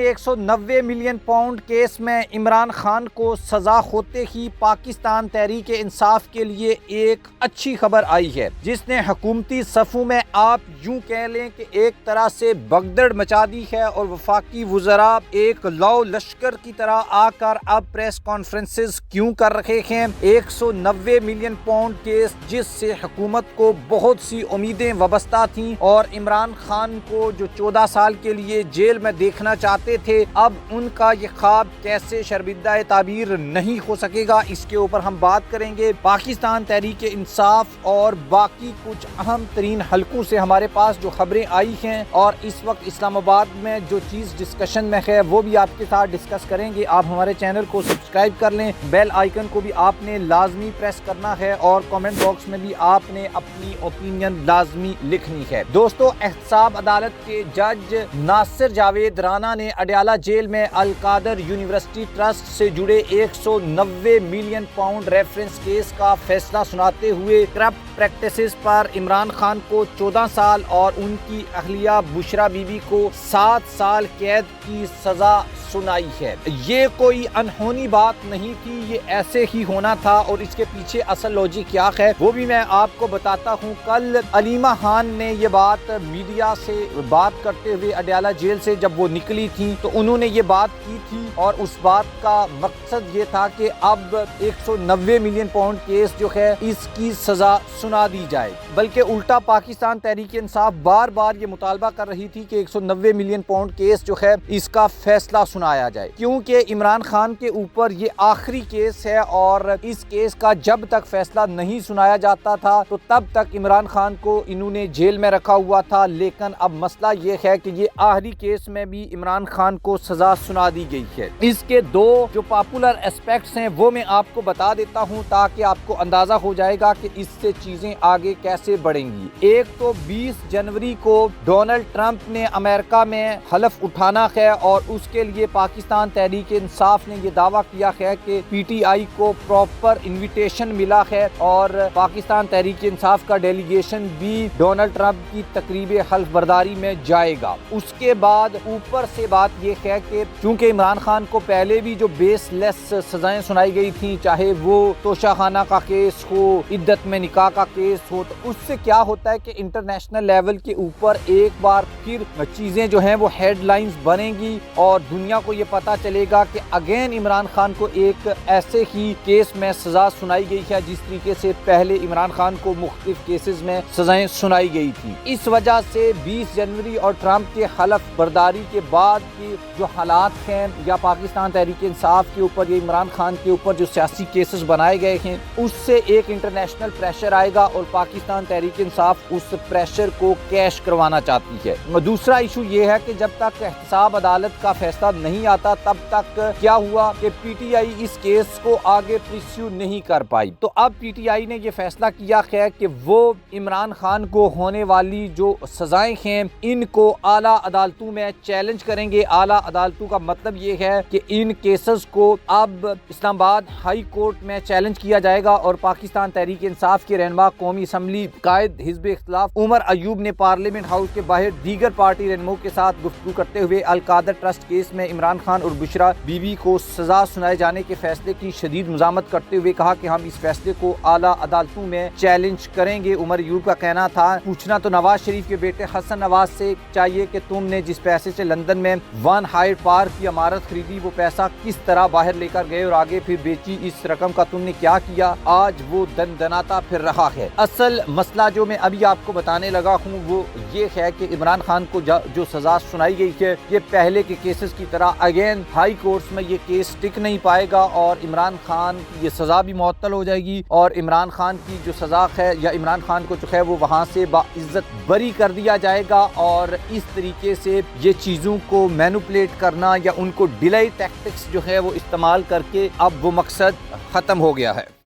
190 million pound case میں عمران خان کو سزا ہوتے ہی پاکستان تحریک انصاف کے لیے ایک اچھی خبر آئی ہے، جس نے حکومتی صفوں میں آپ یوں کہہ لیں کہ ایک طرح سے بگدڑ مچا دی ہے، اور وفاقی وزراء ایک لو لشکر کی طرح آ کر اب پریس کانفرنسز کیوں کر رہے ہیں۔ 190 ملین پاؤنڈ کیس جس سے حکومت کو بہت سی امیدیں وابستہ تھیں، اور عمران خان کو جو 14 سال کے لیے جیل میں دیکھنا چاہتے تھے، اب ان کا یہ خواب کیسے شرمندہ تعبیر نہیں ہو سکے گا، اس کے اوپر ہم بات کریں گے۔ پاکستان تحریک انصاف اور باقی کچھ اہم ترین حلقوں سے ہمارے پاس جو خبریں آئی ہیں، اور اس وقت اسلام آباد میں جو چیز ڈسکشن میں ہے وہ بھی آپ کے ساتھ ڈسکس کریں گے۔ آپ ہمارے چینل کو سبسکرائب کر لیں، بیل آئیکن کو بھی آپ نے لازمی پریس کرنا ہے، اور کامنٹ باکس میں بھی آپ نے اپنی اوپینین لازمی لکھنی ہے۔ دوستو، احتساب عدالت کے جج ناصر جاوید رانا نے اڈیالہ جیل میں القادر یونیورسٹی ٹرسٹ سے جڑے 190 ملین پاؤنڈ ریفرنس کیس کا فیصلہ سناتے ہوئے کرپٹ پریکٹسز پر عمران خان کو 14 سال اور ان کی اہلیہ بشرا بی بی کو 7 سال قید کی سزا سنائی ہے۔ یہ کوئی انہونی بات نہیں تھی، یہ ایسے ہی ہونا تھا، اور اس کے پیچھے اصل لوجک کیا ہے وہ بھی میں آپ کو بتاتا ہوں۔ کل علیمہ خان نے یہ بات میڈیا سے بات کرتے ہوئے اڈیالہ جیل سے جب وہ نکلی تھی تو انہوں نے یہ بات کی تھی، اور اس بات کا مقصد یہ تھا کہ اب 190 ملین پاؤنڈ کیس جو ہے اس کی سزا سنا دی جائے، بلکہ الٹا پاکستان تحریک انصاف بار بار یہ مطالبہ کر رہی تھی کہ 190 ملین پاؤنڈ کیس جو ہے اس کا فیصلہ سنایا جائے، کیونکہ عمران خان کے اوپر یہ آخری کیس ہے، اور اس کیس کا جب تک فیصلہ نہیں سنایا جاتا تھا تو تب تک عمران خان کو انہوں نے جیل میں رکھا ہوا تھا۔ لیکن اب مسئلہ یہ ہے کہ یہ آخری کیس میں بھی عمران خان کو سزا سنا دی گئی ہے۔ اس کے دو جو پاپولر اسپیکٹس ہیں وہ میں آپ کو بتا دیتا ہوں تاکہ آپ کو اندازہ ہو جائے گا کہ اس سے چیزیں آگے کیسے بڑھیں گی۔ ایک تو 20 جنوری کو ڈونلڈ ٹرمپ نے امریکہ میں حلف اٹھانا ہے، اور اس کے لیے پاکستان تحریک انصاف نے یہ دعویٰ کیا ہے کہ پی ٹی آئی کو پراپر انویٹیشن ملا ہے، اور پاکستان تحریک انصاف کا ڈیلیگیشن بھی ڈونلڈ ٹرمپ کی تقریب حلف برداری میں جائے گا۔ اس کے بعد اوپر سے بات یہ ہے کہ چونکہ عمران خان کو پہلے بھی جو بیس لیس سزائیں سنائی گئی تھیں، چاہے وہ توشہ خانہ کا کیس ہو، عدت میں نکاح کا کیس ہو، تو اس سے کیا ہوتا ہے کہ انٹرنیشنل لیول کے اوپر ایک بار پھر چیزیں جو ہیں وہ ہیڈ لائنز بنیں گی، اور دنیا کو یہ پتا چلے گا کہ اگین عمران خان کو ایک ایسے ہی کیس میں سزا سنائی گئی ہے جس طریقے سے پہلے عمران خان کو مختلف کیسز میں سزائیں سنائی گئی تھی۔ اس وجہ سے 20 جنوری اور ٹرمپ کے حلف برداری کے بعد کی جو حالات ہیں، یا پاکستان تحریک انصاف کے اوپر یا عمران خان کے اوپر جو سیاسی کیسز بنائے گئے ہیں، اس سے ایک انٹرنیشنل پریشر آئے گا، اور پاکستان تحریک انصاف اس پریشر کو کیش کروانا چاہتی ہے۔ دوسرا ایشو یہ ہے کہ جب تک احتساب عدالت کا فیصلہ نہیں آتا تب تک کیا ہوا کہ P T I us case کو آگے پرسیو نہیں کر پائی۔ تو اب پی ٹی آئی نے یہ فیصلہ کیا ہے کہ وہ عمران خان کو ہونے والی جو سزائیں ہیں ان کو اعلیٰ عدالتوں میں چیلنج کریں گے۔ اعلیٰ عدالتوں کا مطلب یہ ہے کہ ان کیسز کو اب اسلام آباد ہائی کورٹ میں چیلنج کیا جائے گا، اور پاکستان تحریک انصاف کے رہنما قومی اسمبلی قائد حزب اختلاف عمر ایوب نے پارلیمنٹ ہاؤس کے باہر دیگر پارٹی رہنماؤں کے ساتھ گفتگو کرتے ہوئے القادر ٹرسٹ کیس میں عمران خان اور بشرا بی بی کو سزا سنائے جانے کے فیصلے کی شدید مذمت کرتے ہوئے کہا کہ ہم اس فیصلے کو اعلیٰ عدالتوں میں چیلنج کریں گے۔ عمر ایوب کا کہنا تھا، پوچھنا تو نواز شریف کے بیٹے حسن نواز سے چاہیے کہ تم نے جس پیسے سے لندن میں ون ہائیڈ پارک کی عمارت خریدی، وہ پیسہ کس طرح باہر لے کر گئے اور آگے پھر بیچی، اس رقم کا تم نے کیا کیا؟ آج وہ دندناتا پھر رہا ہے۔ اصل مسئلہ جو میں ابھی آپ کو بتانے لگا ہوں وہ یہ ہے کہ عمران خان کو جو سزا سنائی گئی ہے، یہ پہلے کے کیسز کی طرح اگین ہائی کورٹس میں یہ کیس ٹک نہیں پائے گا، اور عمران خان کی یہ سزا بھی معطل ہو جائے گی، اور عمران خان کی جو سزا ہے یا عمران خان کو جو ہے وہ وہاں سے باعزت بری کر دیا جائے گا، اور اس طریقے سے یہ چیزوں کو مینوپولیٹ کرنا یا ان کو ڈیلے ٹیکٹکس جو ہے وہ استعمال کر کے اب وہ مقصد ختم ہو گیا ہے۔